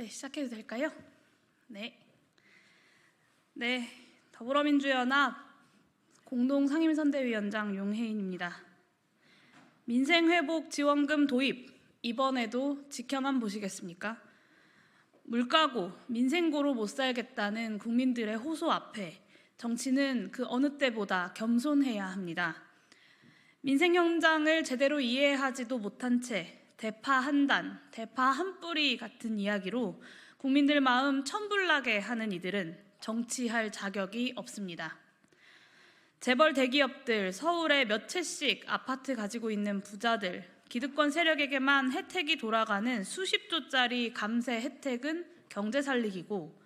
네, 시작해도 될까요? 네. 더불어민주연합 공동상임선대위원장 용혜인입니다. 민생회복지원금 도입, 이번에도 지켜만 보시겠습니까? 물가고, 민생고로 못 살겠다는 국민들의 호소 앞에 정치는 그 어느 때보다 겸손해야 합니다. 민생 현장을 제대로 이해하지도 못한 채 대파 한 단, 대파 한 뿌리 같은 이야기로 국민들 마음 천불나게 하는 이들은 정치할 자격이 없습니다. 재벌 대기업들, 서울에 몇 채씩 아파트 가지고 있는 부자들, 기득권 세력에게만 혜택이 돌아가는 수십조짜리 감세 혜택은 경제 살리기고,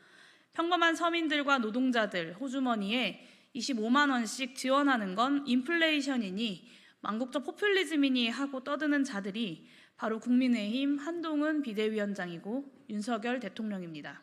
평범한 서민들과 노동자들 호주머니에 25만 원씩 지원하는 건 인플레이션이니 망국적 포퓰리즘이니 하고 떠드는 자들이 바로 국민의힘 한동훈 비대위원장이고 윤석열 대통령입니다.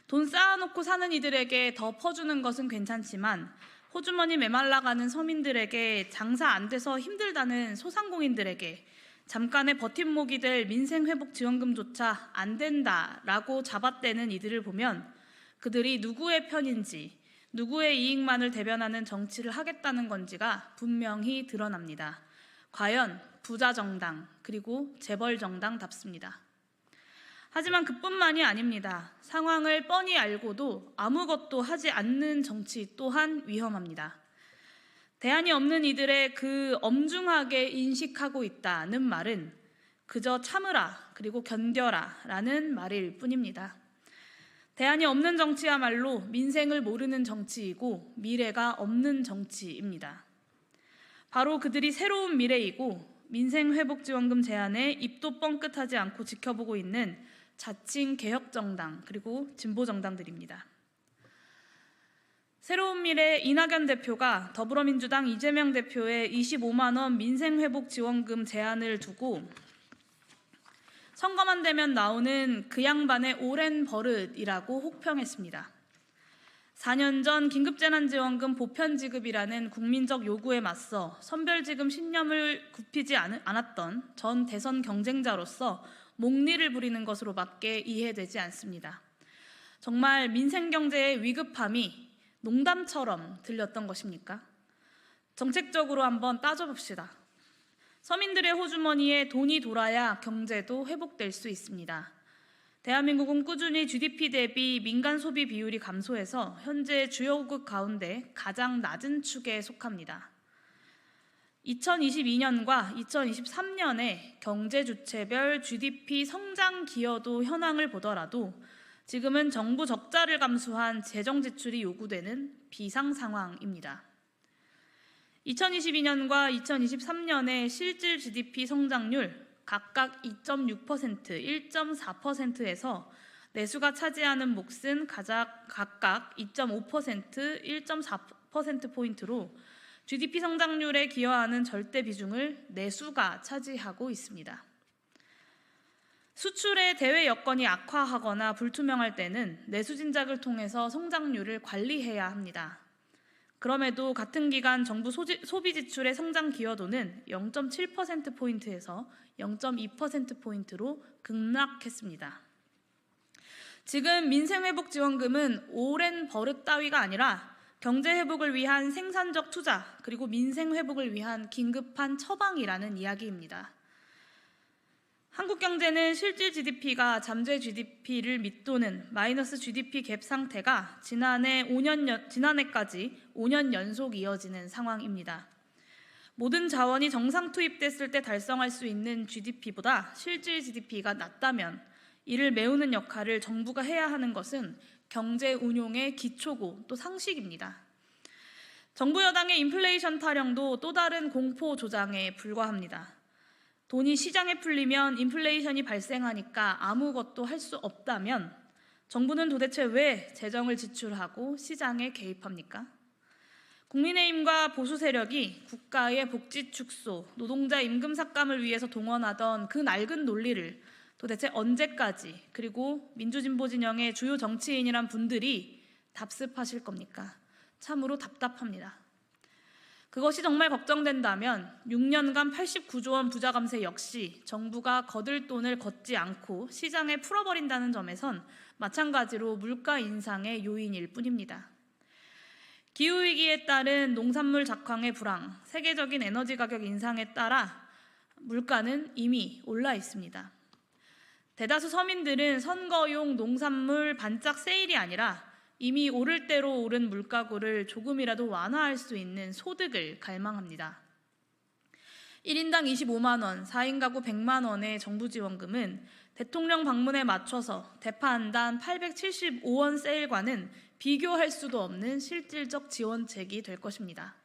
돈 쌓아놓고 사는 이들에게 더 퍼주는 것은 괜찮지만 호주머니 메말라가는 서민들에게, 장사 안 돼서 힘들다는 소상공인들에게 잠깐의 버팀목이 될 민생회복지원금조차 안 된다라고 잡아떼는 이들을 보면 그들이 누구의 편인지, 누구의 이익만을 대변하는 정치를 하겠다는 건지가 분명히 드러납니다. 과연 부자정당 그리고 재벌정당답습니다. 하지만 그뿐만이 아닙니다. 상황을 뻔히 알고도 아무것도 하지 않는 정치 또한 위험합니다. 대안이 없는 이들의 그 엄중하게 인식하고 있다는 말은 그저 참으라 그리고 견뎌라 라는 말일 뿐입니다. 대안이 없는 정치야말로 민생을 모르는 정치이고 미래가 없는 정치입니다. 바로 그들이 새로운 미래이고 민생회복지원금 제안에 입도 뻥끗하지 않고 지켜보고 있는 자칭 개혁정당 그리고 진보정당들입니다. 새로운 미래 이낙연 대표가 더불어민주당 이재명 대표의 25만 원 민생회복지원금 제안을 두고 선거만 되면 나오는 그 양반의 오랜 버릇이라고 혹평했습니다. 4년 전 긴급재난지원금 보편지급이라는 국민적 요구에 맞서 선별지급 신념을 굽히지 않았던 전 대선 경쟁자로서 목리를 부리는 것으로밖에 이해되지 않습니다. 정말 민생경제의 위급함이 농담처럼 들렸던 것입니까? 정책적으로 한번 따져봅시다. 서민들의 호주머니에 돈이 돌아야 경제도 회복될 수 있습니다. 대한민국은 꾸준히 GDP 대비 민간 소비 비율이 감소해서 현재 주요국 가운데 가장 낮은 축에 속합니다. 2022년과 2023년의 경제 주체별 GDP 성장 기여도 현황을 보더라도 지금은 정부 적자를 감수한 재정 지출이 요구되는 비상 상황입니다. 2022년과 2023년의 실질 GDP 성장률 각각 2.6%, 1.4%에서 내수가 차지하는 몫은 각각 2.5%, 1.4%포인트로 GDP 성장률에 기여하는 절대 비중을 내수가 차지하고 있습니다. 수출의 대외 여건이 악화하거나 불투명할 때는 내수 진작을 통해서 성장률을 관리해야 합니다. 그럼에도 같은 기간 정부 소비 지출의 성장 기여도는 0.7%포인트에서 0.2%포인트로 급락했습니다. 지금 민생회복지원금은 오랜 버릇 따위가 아니라 경제회복을 위한 생산적 투자 그리고 민생회복을 위한 긴급한 처방이라는 이야기입니다. 한국 경제는 실질 GDP가 잠재 GDP를 밑도는 마이너스 GDP 갭 상태가 지난해까지 5년 연속 이어지는 상황입니다. 모든 자원이 정상 투입됐을 때 달성할 수 있는 GDP보다 실질 GDP가 낮다면 이를 메우는 역할을 정부가 해야 하는 것은 경제 운용의 기초고 또 상식입니다. 정부 여당의 인플레이션 타령도 또 다른 공포 조장에 불과합니다. 돈이 시장에 풀리면 인플레이션이 발생하니까 아무것도 할 수 없다면 정부는 도대체 왜 재정을 지출하고 시장에 개입합니까? 국민의힘과 보수 세력이 국가의 복지 축소, 노동자 임금 삭감을 위해서 동원하던 그 낡은 논리를 도대체 언제까지, 그리고 민주진보 진영의 주요 정치인이란 분들이 답습하실 겁니까? 참으로 답답합니다. 그것이 정말 걱정된다면 6년간 89조 원 부자 감세 역시 정부가 거들 돈을 걷지 않고 시장에 풀어버린다는 점에선 마찬가지로 물가 인상의 요인일 뿐입니다. 기후위기에 따른 농산물 작황의 불황, 세계적인 에너지 가격 인상에 따라 물가는 이미 올라 있습니다. 대다수 서민들은 선거용 농산물 반짝 세일이 아니라 이미 오를 대로 오른 물가고를 조금이라도 완화할 수 있는 소득을 갈망합니다. 1인당 25만 원, 4인 가구 100만 원의 정부 지원금은 대통령 방문에 맞춰서 대파 한 단 875원 세일과는 비교할 수도 없는 실질적 지원책이 될 것입니다.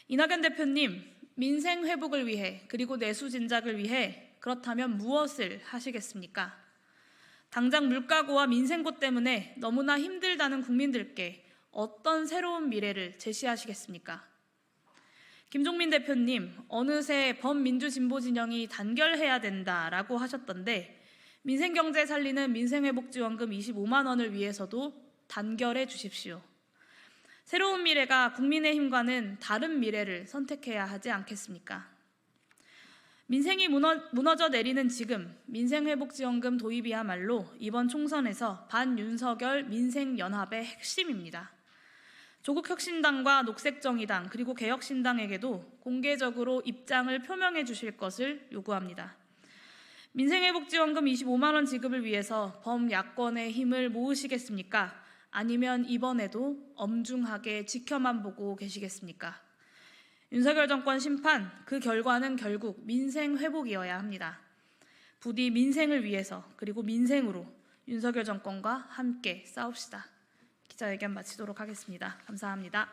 이낙연 대표님, 민생 회복을 위해 그리고 내수 진작을 위해 그렇다면 무엇을 하시겠습니까? 당장 물가고와 민생고 때문에 너무나 힘들다는 국민들께 어떤 새로운 미래를 제시하시겠습니까? 김종민 대표님, 어느새 범민주진보 진영이 단결해야 된다라고 하셨던데 민생경제 살리는 민생회복지원금 25만 원을 위해서도 단결해 주십시오. 새로운 미래가 국민의힘과는 다른 미래를 선택해야 하지 않겠습니까? 민생이 무너져 내리는 지금 민생회복지원금 도입이야말로 이번 총선에서 반윤석열 민생연합의 핵심입니다. 조국혁신당과 녹색정의당 그리고 개혁신당에게도 공개적으로 입장을 표명해 주실 것을 요구합니다. 민생회복지원금 25만 원 지급을 위해서 범야권의 힘을 모으시겠습니까? 아니면 이번에도 엄중하게 지켜만 보고 계시겠습니까? 윤석열 정권 심판, 그 결과는 결국 민생 회복이어야 합니다. 부디 민생을 위해서 그리고 민생으로 윤석열 정권과 함께 싸웁시다. 기자회견 마치도록 하겠습니다. 감사합니다.